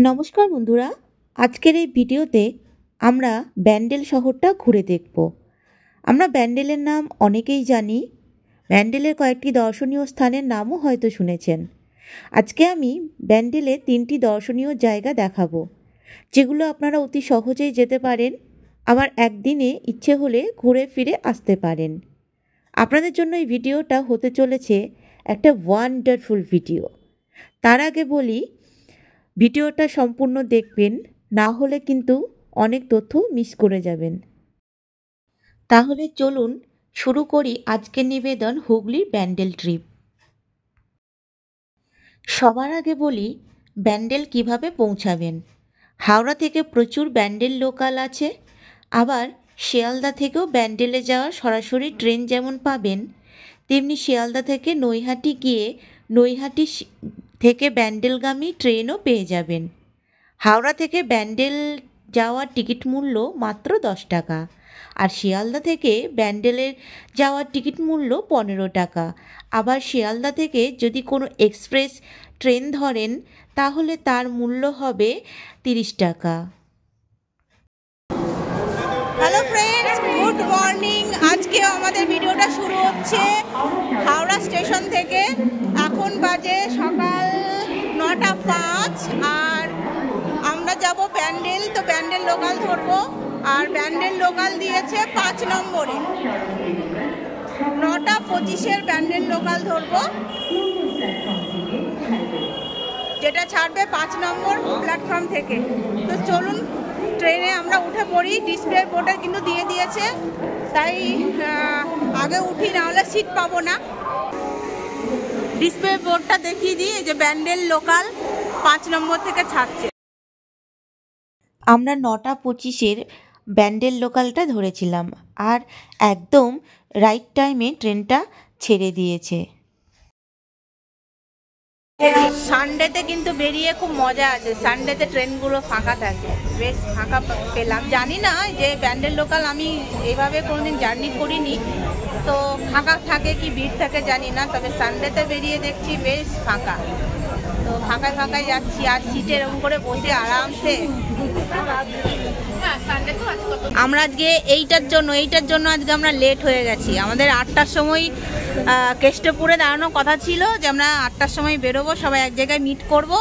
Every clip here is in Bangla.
নমস্কার বন্ধুরা, আজকের এই ভিডিওতে আমরা ব্যান্ডেল শহরটা ঘুরে দেখব। আমরা ব্যান্ডেলের নাম অনেকেই জানি, ব্যান্ডেলের কয়েকটি দর্শনীয় স্থানের নামও হয়তো শুনেছেন। আজকে আমি ব্যান্ডেলে 3টি দর্শনীয় জায়গা দেখাবো, যেগুলো আপনারা অতি সহজেই যেতে পারেন, আবার একদিনে ইচ্ছে হলে ঘুরে ফিরে আসতে পারেন। আপনাদের জন্য এই ভিডিওটা হতে চলেছে একটা ওয়ান্ডারফুল ভিডিও। তার আগে বলি, ভিডিওটা সম্পূর্ণ দেখবেন, না হলে কিন্তু অনেক তথ্য মিস করে যাবেন। তাহলে চলুন শুরু করি আজকের নিবেদন হুগলির ব্যান্ডেল ট্রিপ। সবার আগে বলি ব্যান্ডেল কিভাবে পৌঁছাবেন। হাওড়া থেকে প্রচুর ব্যান্ডেল লোকাল আছে, আবার শিয়ালদা থেকেও ব্যান্ডেলে যাওয়ার সরাসরি ট্রেন যেমন পাবেন, তেমনি শিয়ালদা থেকে নৈহাটি গিয়ে নৈহাটি থেকে ব্যান্ডেলগামী ট্রেনও পেয়ে যাবেন। হাওড়া থেকে ব্যান্ডেল যাওয়ার টিকিট মূল্য মাত্র 10 টাকা, আর শিয়ালদা থেকে ব্যান্ডেলের যাওয়ার টিকিট মূল্য 15 টাকা। আবার শিয়ালদা থেকে যদি কোনো এক্সপ্রেস ট্রেন ধরেন তাহলে তার মূল্য হবে 30 টাকা। Hello friends, good morning. আজকে আমাদের ভিডিওটা শুরু হচ্ছে হাওড়া স্টেশন থেকে। এখন বাজে সকাল 9:05, আর আমরা যাব ব্যান্ডেল। তো ব্যান্ডেল লোকাল ধরবো, আর ব্যান্ডেল লোকাল দিয়েছে 5 নম্বরে। 9:25-এর ব্যান্ডেল লোকাল ধরবো, যেটা ছাড়বে 5 নম্বর প্ল্যাটফর্ম থেকে। তো চলুন ট্রেনে আমরা উঠে পড়ি। ডিসপ্লে বোর্ডে কিন্তু দিয়ে দিয়েছে, তাই আগে উঠি, নাহলে সিট পাবো না। ডিসপ্লে বোর্ডটা দেখিয়ে দিই যে ব্যান্ডেল লোকাল 5 নম্বর থেকে ছাড়ছে। আমরা 9:25-এর ব্যান্ডেল লোকালটা ধরেছিলাম, আর একদম রাইট টাইমে ট্রেনটা ছেড়ে দিয়েছে। সানডেতে কিন্তু বেরিয়ে খুব মজা আছে। সানডেতে ট্রেনগুলো ফাঁকা থাকে, বেশ ফাঁকা পেলাম। জানি না যে ব্যান্ডেল লোকাল আমি এইভাবে কোনোদিন জার্নি করিনি, তো ফাঁকা থাকে কি ভিড় থাকে জানি না, তবে সানডেতে বেরিয়ে দেখছি বেশ ফাঁকা। তো ফাঁকায় ফাঁকায় যাচ্ছি, আর সিটে এরকম করে বসে আরামসে। আমরা আজকে এইটার জন্য আজকে আমরা লেট হয়ে গেছি। আমাদের 8টার সময় কেষ্টপুরে দাঁড়ানোর কথা ছিল, যে আমরা 8টার সময় বেরোবো, সবাই এক জায়গায় মিট করব।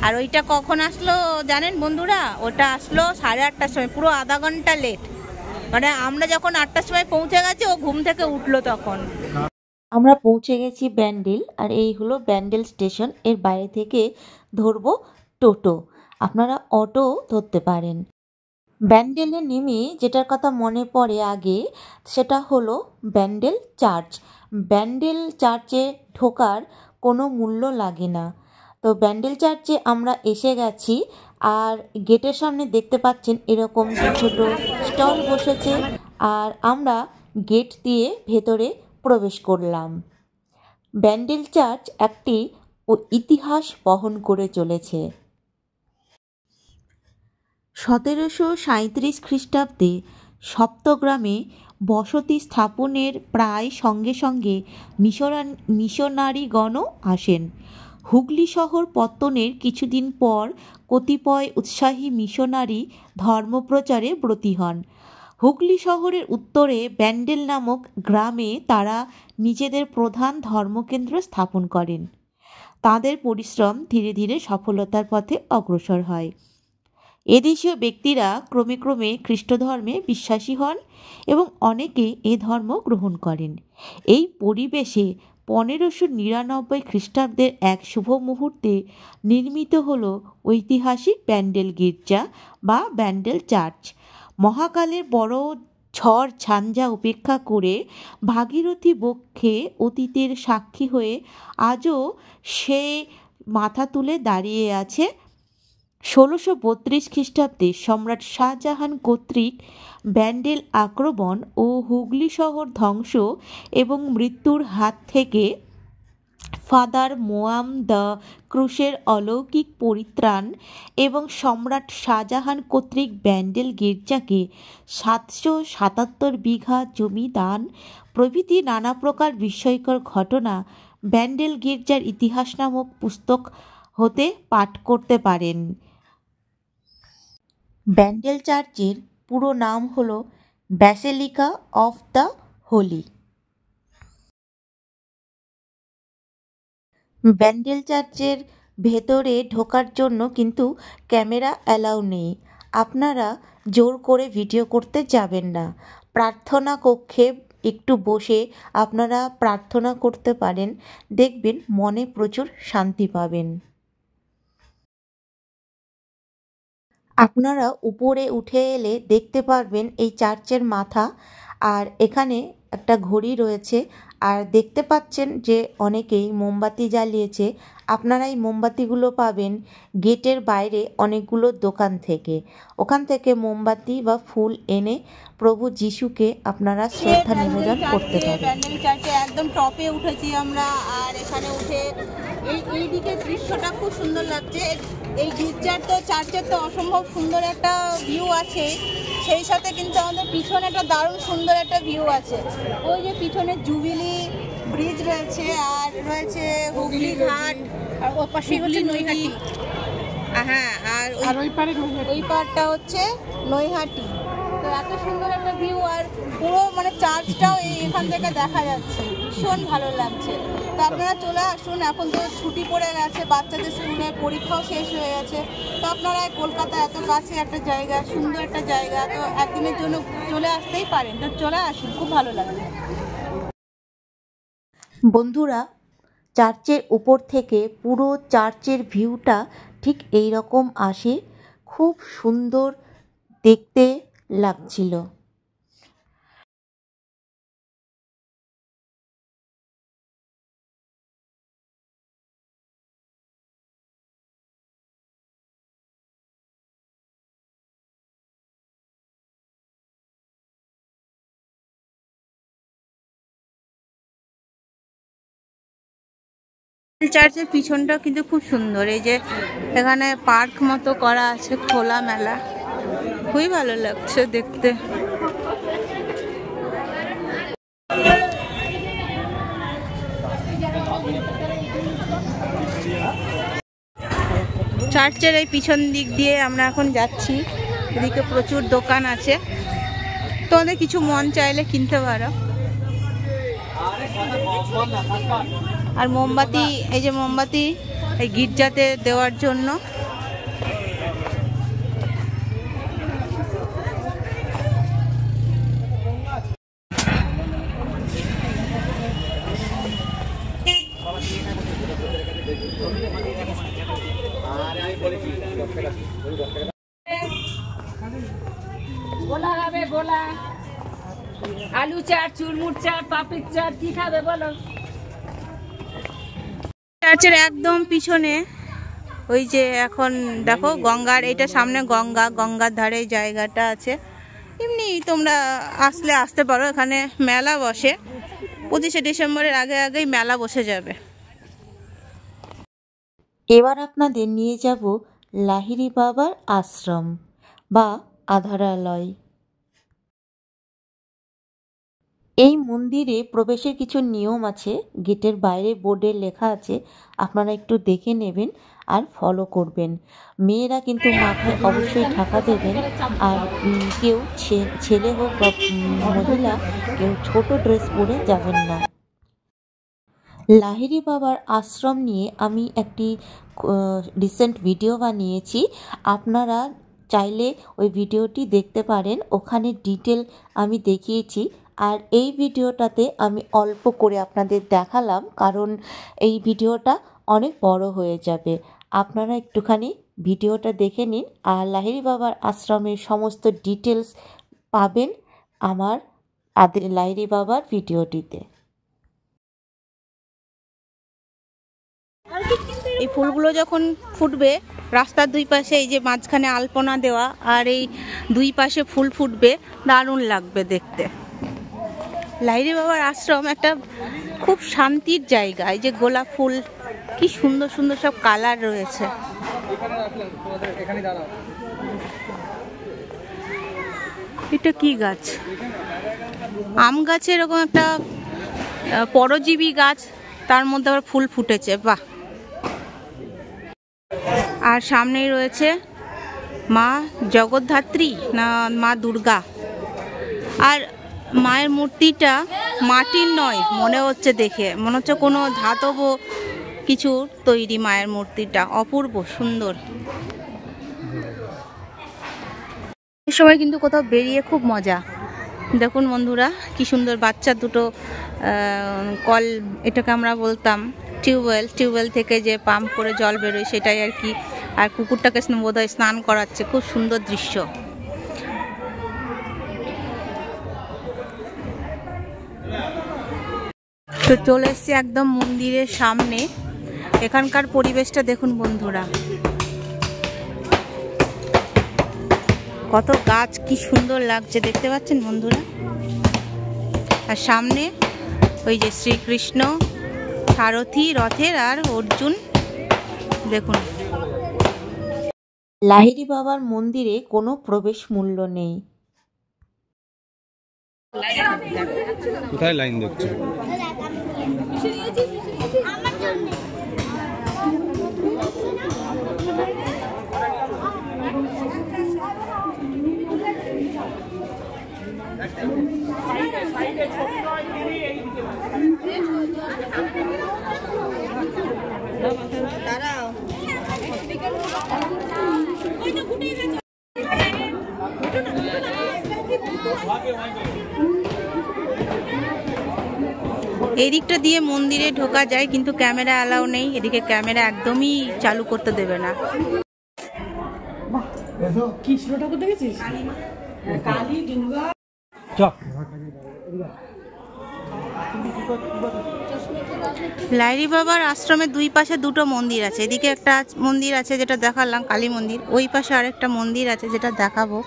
আর ওইটা কখন আসলো জানেন বন্ধুরা? ওটা আসলো 8:30টার সময়, পুরো আধা ঘন্টা লেট। মানে আমরা যখন 8টার সময় পৌঁছে গেছি, ও ঘুম থেকে উঠলো তখন। আমরা পৌঁছে গেছি ব্যান্ডেল, আর এই হলো ব্যান্ডেল স্টেশন। এর বাইরে থেকে ধরবো টোটো, আপনারা অটো ধরতে পারেন। ব্যান্ডেলে নেমে যেটার কথা মনে পড়ে আগে, সেটা হলো ব্যান্ডেল চার্চ। ব্যান্ডেল চার্চে ঢোকার কোনো মূল্য লাগে না। তো ব্যান্ডেল চার্চে আমরা এসে গেছি, আর গেটের সামনে দেখতে পাচ্ছেন এরকম ছোট স্টল বসেছে, আর আমরা গেট দিয়ে ভেতরে প্রবেশ করলাম। ব্যান্ডেল চার্চ একটি ইতিহাস বহন করে চলেছে। 1737 খ্রিস্টাব্দে সপ্তগ্রামে বসতি স্থাপনের প্রায় সঙ্গে সঙ্গে মিশনারিগণও আসেন। হুগলি শহর পত্তনের কিছুদিন পর কতিপয় উৎসাহী মিশনারি ধর্মপ্রচারে ব্রতী হন। হুগলি শহরের উত্তরে ব্যান্ডেল নামক গ্রামে তারা নিজেদের প্রধান ধর্মকেন্দ্র স্থাপন করেন। তাদের পরিশ্রম ধীরে ধীরে সফলতার পথে অগ্রসর হয়। এদেশীয় ব্যক্তিরা ক্রমে ক্রমে খ্রিস্ট ধর্মে বিশ্বাসী হন এবং অনেকে এ ধর্ম গ্রহণ করেন। এই পরিবেশে 1599 খ্রিস্টাব্দের এক শুভ মুহূর্তে নির্মিত হল ঐতিহাসিক ব্যান্ডেল গির্জা বা ব্যান্ডেল চার্চ। মহাকালের বড় ঝড় ঝঞ্ঝা উপেক্ষা করে ভাগীরথী বক্ষে অতীতের সাক্ষী হয়ে আজও সে মাথা তুলে দাঁড়িয়ে আছে। 1632 খ্রিস্টাব্দে সম্রাট শাহজাহান কর্তৃক ব্যান্ডেল আক্রমণ ও হুগলি শহর ধ্বংস এবং মৃত্যুর হাত থেকে ফাদার মোয়াম দ্য ক্রুশের অলৌকিক পরিত্রাণ এবং সম্রাট শাহজাহান কর্তৃক ব্যান্ডেল গির্জাকে 777 বিঘা জমি দান প্রভৃতি নানা প্রকার বিস্ময়কর ঘটনা ব্যান্ডেল গির্জার ইতিহাস নামক পুস্তক হতে পাঠ করতে পারেন। ব্যান্ডেল চার্চের পুরো নাম হলো basilica of the Holi. Bandel চার্চের ভেতরে ঢোকার জন্য কিন্তু ক্যামেরা অ্যালাউ নেই। আপনারা জোর করে ভিডিও করতে যাবেন না। প্রার্থনা কক্ষে একটু বসে আপনারা প্রার্থনা করতে পারেন, দেখবেন মনে প্রচুর শান্তি পাবেন। আপনারা উপরে উঠে এলে দেখতে পারবেন এই চার্চের মাথা, আর এখানে একটা ঘড়ি রয়েছে। আর দেখতে পাচ্ছেন যে অনেকেই মোমবাতি জ্বালিয়েছে। আপনারা এই মোমবাতিগুলো পাবেন গেটের বাইরে অনেকগুলো দোকান থেকে। ওখান থেকে মোমবাতি বা ফুল এনে প্রভু যিশুকে আপনারা শ্রদ্ধা নিবেদন করতে পারেন। ব্যান্ডেল চার্চে একদম টপে উঠেছি আমরা, আর এখানে উঠে এই দিকে দৃশ্যটা খুব সুন্দর লাগছে। এই গির্জার তো চার্চের তো অসম্ভব সুন্দর একটা ভিউ আছে, সেই সাথে কিন্তু আমাদের পিছনে একটা দারুণ সুন্দর একটা ভিউ আছে। ওই যে পিছনে জুবিলি ব্রিজ রয়েছে, আর রয়েছে হুগলি ঘাট, আর ওর পাশে হচ্ছে নৈহাটি। হ্যাঁ, আর ওই পারটা হচ্ছে নৈহাটি। তো এত সুন্দর একটা ভিউ, আর পুরো মানে চার্চটাও এখান থেকে দেখা যাচ্ছে, ভীষণ ভালো লাগছে। তো আপনারা চলে আসুন, এখন তো ছুটি পড়ে গেছে, বাচ্চাদের স্কুলের পরীক্ষাও শেষ হয়ে গেছে। তো আপনারা কলকাতা এত কাছে একটা জায়গা, সুন্দর একটা জায়গা, তো একদিনের জন্য চলে আসতেই পারেন। তো চলে আসুন, খুব ভালো লাগবে। বন্ধুরা, চার্চের উপর থেকে পুরো চার্চের ভিউটা ঠিক এই রকম আসে, খুব সুন্দর দেখতে লাগছিল। চার্চের পিছনটা কিন্তু খুব সুন্দর। এই যে এখানে পার্ক মতো করা আছে, খোলা মেলা, খুবই ভালো লাগছে দেখতে। চার্চের এই পিছন দিক দিয়ে আমরা এখন যাচ্ছি। এদিকে প্রচুর দোকান আছে, তোমাদের কিছু মন চাইলে কিনতে পারো। আর মোমবাতি, এই যে মোমবাতি এই গির্জাতে দেওয়ার জন্য। গোলা খাবে, গোলা, আলু চাট, চুরমুর চাট, পাপড়ির চাট, কি খাবে বলো? চার্চের একদম পিছনে ওই যে এখন দেখো গঙ্গার, এটা সামনে গঙ্গার ধারে জায়গাটা আছে। এমনি তোমরা আসতে পারো, এখানে মেলা বসে 25শে ডিসেম্বরের আগেই মেলা বসে যাবে। এবার আপনাদের নিয়ে যাব লাহিড়ী বাবার আশ্রম বা আধারালয়। এই মন্দিরে প্রবেশের কিছু নিয়ম আছে, গেটের বাইরে বোর্ডে লেখা আছে, আপনারা একটু দেখে নেবেন আর ফলো করবেন। মেয়েরা কিন্তু মাথায় অবশ্যই ঢাকা দেবেন, আর কেউ ছেলে হোক বা মহিলা কেউ ছোট ড্রেস পরে যাবেন না। লাহিড়ী বাবার আশ্রম নিয়ে আমি একটি রিসেন্ট ভিডিও বানিয়েছি, আপনারা চাইলে ওই ভিডিওটি দেখতে পারেন। ওখানে ডিটেল আমি দেখিয়েছি, আর এই ভিডিওটাতে আমি অল্প করে আপনাদের দেখালাম, কারণ এই ভিডিওটা অনেক বড় হয়ে যাবে। আপনারা একটুখানি ভিডিওটা দেখে নিন, আর লাহিড়ী বাবার আশ্রমের সমস্ত ডিটেলস পাবেন আমার লাহিড়ী বাবার ভিডিওটিতে। এই ফুলগুলো যখন ফুটবে, রাস্তার দুই পাশে এই যে মাঝখানে আলপনা দেওয়া, আর এই দুই পাশে ফুল ফুটবে, দারুণ লাগবে দেখতে। লাহিড়ী বাবার আশ্রম একটা খুব শান্তির জায়গা। এই যে গোলাপ ফুল, কি সুন্দর সুন্দর সব কালার রয়েছে। এটা কি গাছ? আম গাছে এরকম একটা পরজীবী গাছ, তার মধ্যে আবার ফুল ফুটেছে, বাহ। আর সামনেই রয়েছে মা জগদ্ধাত্রী না মা দুর্গা। আর মায়ের মূর্তিটা মাটির নয় মনে হচ্ছে, দেখে মনে হচ্ছে কোনো ধাতব কিছু তৈরি। মায়ের মূর্তিটা অপূর্ব সুন্দর। এই সময় কিন্তু কোথাও বেরিয়ে খুব মজা। দেখুন বন্ধুরা কি সুন্দর বাচ্চা দুটো কল, এটাকে আমরা বলতাম টিউবওয়েল থেকে যে পাম্প করে জল বেরোয় সেটাই আর কি। আর কুকুরটাকে বোধহয় স্নান করাচ্ছে, খুব সুন্দর দৃশ্য। তো চলে এসছি একদম মন্দিরের সামনে। এখানকার পরিবেশটা দেখুন বন্ধুরা, কত গাছ, কি সুন্দর লাগছে দেখতে পাচ্ছেন বন্ধুরা। আর সামনে ওই যে শ্রীকৃষ্ণ সারথি রথের আর অর্জুন দেখুন। লাহিড়ী বাবার মন্দিরে কোনো প্রবেশ মূল্য নেই। কোথায় লাইন দেখছো? এই দিকটা দিয়ে মন্দিরে ঢোকা যায়, কিন্তু ক্যামেরা অ্যালাউ নেই। এদিকে ক্যামেরা একদমই চালু করতে দেবে না। কৃষ্ণ ঠাকুর দেখেছিস? কালী দুর্গা। লাহিড়ী বাবার আশ্রমের দুই পাশে দুটো মন্দির আছে। এদিকে একটা মন্দির আছে যেটা দেখালাম, কালী মন্দির। ওই পাশে আরেকটা মন্দির আছে যেটা দেখাবো।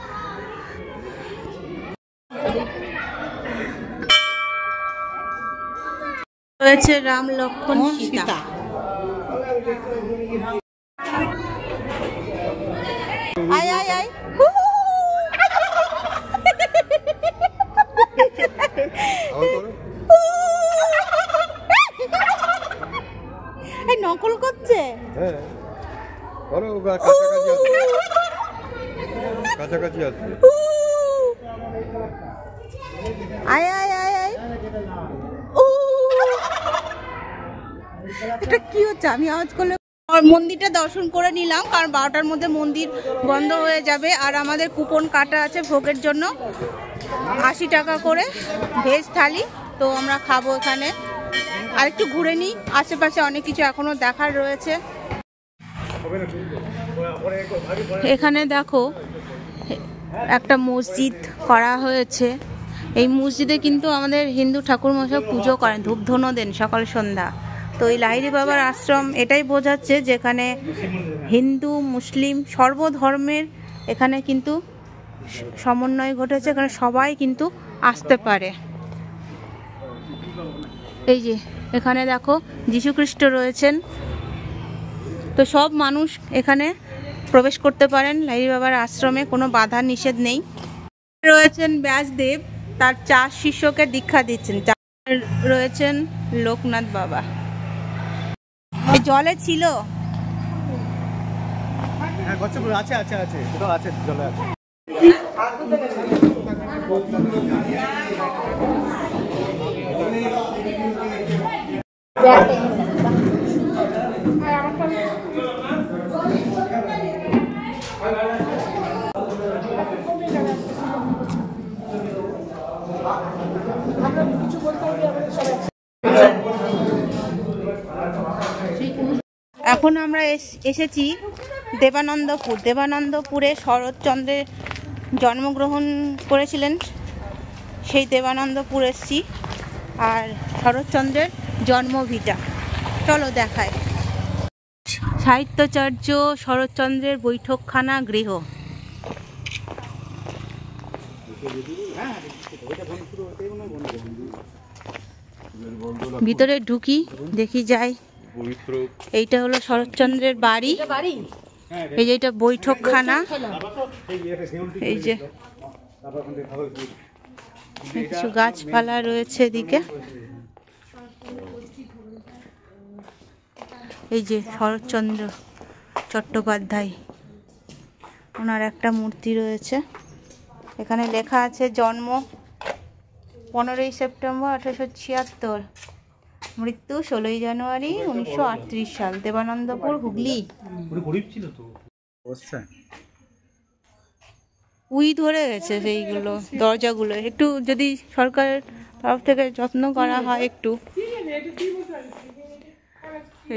রয়েছে রাম লক্ষ্মণ সীতা। আয় আয় আয়, এই নকল করছে। হ্যাঁ, কাছাকাছি আছে। আয় আয় আয় আয়, এটা কি হচ্ছে? আমি আওয়াজ করলে মন্দিরটা দর্শন করে নিলাম, কারণ 12টার মধ্যে মন্দির বন্ধ হয়ে যাবে। আর আমাদের কুপন কাটা আছে ভোগের জন্য, 80 টাকা করে ভেজ থালি। তো আমরা খাবো এখানে। আর একটু ঘুরে নিই, আশেপাশে অনেক কিছু এখনো দেখার রয়েছে। এখানে দেখো একটা মসজিদ করা হয়েছে। এই মসজিদে কিন্তু আমাদের হিন্দু ঠাকুর মশাই পুজো করেন, ধূপধুনো দেন সকাল সন্ধ্যা। তো এই লাহিড়ী বাবার আশ্রম এটাই বোঝাচ্ছে যেখানে হিন্দু মুসলিম সর্বধর্মের এখানে কিন্তু সমন্বয় ঘটেছে। এখানে সবাই কিন্তু আসতে পারে। এই যে এখানে দেখো যীশুখ্রিস্ট রয়েছেন। তো সব মানুষ এখানে প্রবেশ করতে পারেন লাহিড়ী বাবার আশ্রমে, কোনো বাধা নিষেধ নেই। রয়েছেন ব্যাসদেব, তার 4 শিষ্যকে দীক্ষা দিচ্ছেন। রয়েছেন লোকনাথ বাবা। এই জলে ছিল, আছে আছে আছে আছে জলে আছে। এখন আমরা এসেছি দেবানন্দপুর। দেবানন্দপুরে শরৎচন্দ্রের জন্মগ্রহণ করেছিলেন, সেই দেবানন্দপুর এসেছি। আর শরৎচন্দ্রের জন্মভিটা চলো দেখায়। সাহিত্যাচার্য শরৎচন্দ্রের বৈঠকখানা গৃহ। ভিতরে ঢুকি, দেখি যাই। এইটা হলো শরৎচন্দ্রের বাড়ি। এই যে এটা বৈঠকখানা। এই যে কিছু গাছপালা রয়েছে এদিকে। এই যে শরৎচন্দ্র চট্টোপাধ্যায় ওনার একটা মূর্তি রয়েছে। এখানে লেখা আছে জন্ম 15ই সেপ্টেম্বর 1876, মৃত্যু 16ই জানুয়ারি 1938 সাল, দেবানন্দপুর, হুগলি। উই ধরে গেছে সেইগুলো, দরজাগুলো একটু যদি সরকারের তরফ থেকে যত্ন করা হয় একটু।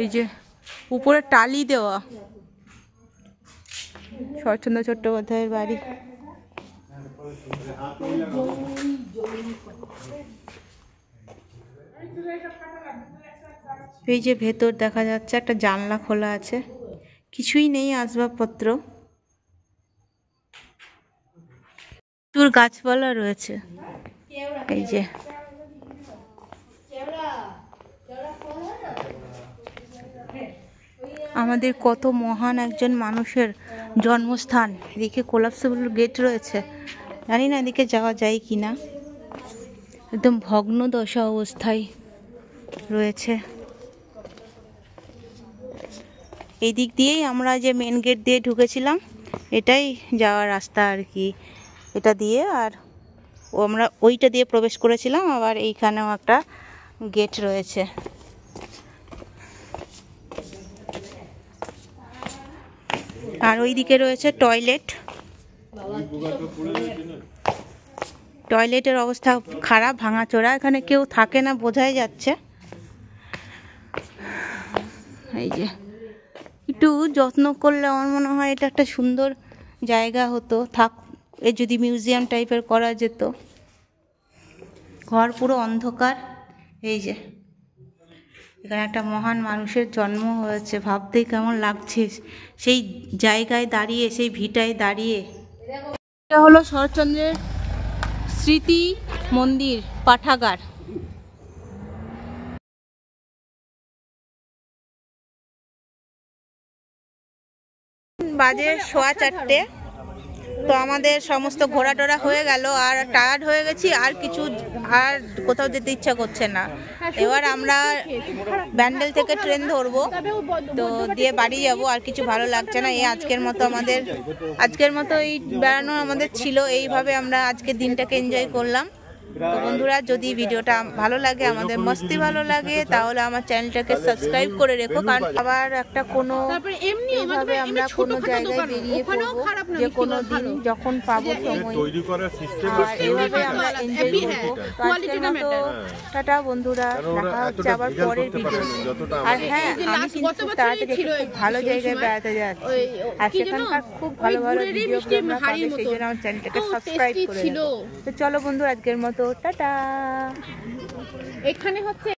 এই যে উপরে টালি দেওয়া, শরৎচন্দ্র চট্টোপাধ্যায়ের বাড়ি। এই যে ভেতর দেখা যাচ্ছে একটা জানলা খোলা আছে, কিছুই নেই আসবাবপত্র, প্রচুর গাছপালা রয়েছে। এই যে আমাদের কত মহান একজন মানুষের জন্মস্থান। এদিকে কোলাপসেবল গেট রয়েছে, জানি না এদিকে যাওয়া যায় কি না, একদম ভগ্ন দশা অবস্থায় রয়েছে। এই দিক দিয়েই আমরা যে মেন গেট দিয়ে ঢুকেছিলাম, এটাই যাওয়ার রাস্তা আর কি, এটা দিয়ে। আর আমরা ওইটা দিয়ে প্রবেশ করেছিলাম, আবার এইখানেও একটা গেট রয়েছে। আর ওই দিকে রয়েছে টয়লেট। টয়লেটের অবস্থা খারাপ, ভাঙাচোরা, এখানে কেউ থাকে না বোঝাই যাচ্ছে। এই যে একটু যত্ন করলে আমার মনে হয় এটা একটা সুন্দর জায়গা হতো, এ যদি মিউজিয়াম টাইপের করা যেত। ঘর পুরো অন্ধকার। এই যে এখানে একটা মহান মানুষের জন্ম হয়েছে, ভাবতেই কেমন লাগছে সেই জায়গায় দাঁড়িয়ে, সেই ভিটায় দাঁড়িয়ে। এটা হলো শরৎচন্দ্রের স্মৃতি মন্দির পাঠাগার। বাজে 4:15, তো আমাদের সমস্ত ঘোরা টোরা হয়ে গেল, আর টায়ার্ড হয়ে গেছি, আর কোথাও যেতে ইচ্ছা করছে না। এবার আমরা ব্যান্ডেল থেকে ট্রেন ধরবো, তো দিয়ে বাড়ি যাব। আর কিছু ভালো লাগছে না। আজকের মতো এই বেড়ানো আমাদের ছিল। এইভাবে আমরা আজকের দিনটাকে এনজয় করলাম। তো বন্ধুরা, যদি ভিডিওটা ভালো লাগে, আমাদের মস্তি ভালো লাগে, তাহলে আমার চ্যানেলটাকে সাবস্ক্রাইব করে রেখো। কারণ আবার একটা কোনো এইভাবে আমরা কোনো জায়গায় বেরিয়ে পড়বো, যে কোনো দিন যখন পাবো সময়, আর এইভাবে আমরা এনজয় করবো। তো আজকের মতো টাটা বন্ধুরা, দেখা হচ্ছে আবার পরের ভিডিও। আর হ্যাঁ, আমি কিন্তু তাড়াতাড়ি একটু ভালো জায়গায় বেড়াতে যাচ্ছি, আর সেখানকার খুব ভালো ভালো ভিডিও তোমরা পাবে, সেই জন্য আমার চ্যানেলটাকে সাবস্ক্রাইব করে রেখো। তো চলো বন্ধু, আজকের মতো টাটা। এখানে হচ্ছে